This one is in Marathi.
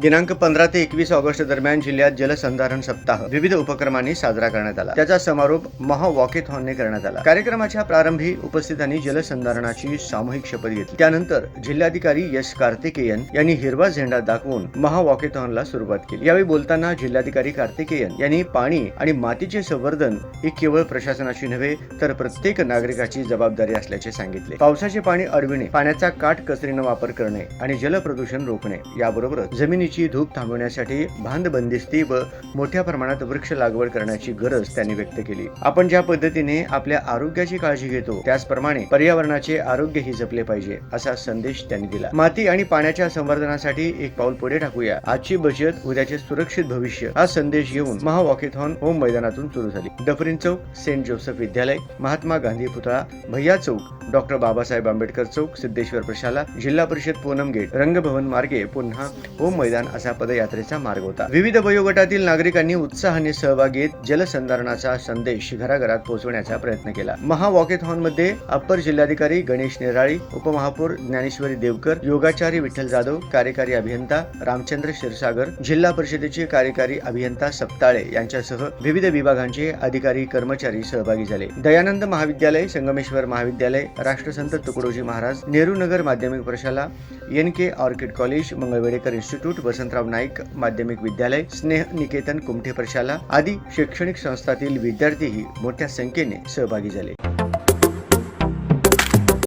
दिनांक 15 ते 21 ऑगस्ट दरम्यान जिल्ह्यात जलसंधारण सप्ताह विविध उपक्रमांनी साजरा करण्यात आला। त्याचा समारोप महा वॉकेथॉनने करण्यात आला। कार्यक्रमाच्या प्रारंभी उपस्थितांनी जलसंधारणाची सामूहिक शपथ घेतली। त्यानंतर जिल्हाधिकारी एस कार्तिकेयन यांनी हिरवा झेंडा दाखवून महा वॉकेथॉनला सुरुवात केली। यावेळी बोलताना जिल्हाधिकारी कार्तिकेयन यांनी पाणी आणि मातीचे संवर्धन ही केवळ प्रशासनाची नव्हे तर प्रत्येक नागरिकाची जबाबदारी असल्याचे सांगितले। पावसाचे पाणी अडविणे, पाण्याचा काटकसरीने वापर करणे आणि जलप्रदूषण रोखणे याबरोबरच जमिनीची धूप थांबवण्यासाठी बांध बंदिस्ती व मोठ्या प्रमाणात वृक्ष लागवड करण्याची गरज त्यांनी व्यक्त केली। आपण ज्या पद्धतीने आपल्या आरोग्याची काळजी घेतो त्याचप्रमाणे पर्यावरणाचे आरोग्यही जपले पाहिजे असा संदेश त्यांनी दिला। माती आणि पाण्याच्या संवर्धनासाठी एक पाऊल पुढे टाकूया, आजची बचत उद्याचे सुरक्षित भविष्य हा संदेश घेऊन महा वॉकेथॉन होम मैदानातून सुरू झाली। डफरीन चौक, सेंट जोसेफ विद्यालय, महात्मा गांधी पुतळा, भैया चौक, डॉक्टर बाबासाहेब आंबेडकर चौक, सिद्धेश्वर प्रशाला, जिल्हा परिषद पूनम गेट, रंगभवन मार्गे पुन्हा होम मैदान असा पदयात्रेचा मार्ग होता। विविध वयोगटातील नागरिकांनी उत्साहाने सहभाग घेत जलसंधारणाचा संदेश घराघरात पोहोचवण्याचा प्रयत्न केला। महा वॉकेथॉन मध्ये अप्पर जिल्हाधिकारी गणेश नेराळी, उपमहापौर ज्ञानेश्वरी देवकर, योगाचार्य विठ्ठल जाधव, कार्यकारी अभियंता रामचंद्र क्षीरसागर, जिल्हा परिषदेचे कार्यकारी अभियंता सप्ताळे यांच्यासह विविध विभागांचे अधिकारी कर्मचारी सहभागी झाले। दयानंद महाविद्यालय, संगमेश्वर महाविद्यालय, राष्ट्रसंत तुकडोजी महाराज, नेहरू नगर माध्यमिक प्रशाला, NK orchid college, Mangalwedhekar institute, Vasantrao Naik माध्यमिक विद्यालय, स्नेह निकेतन कुमठे प्रशाला आदी शैक्षणिक संस्थातील विद्यार्थीही मोठ्या संख्येने सहभागी झाले।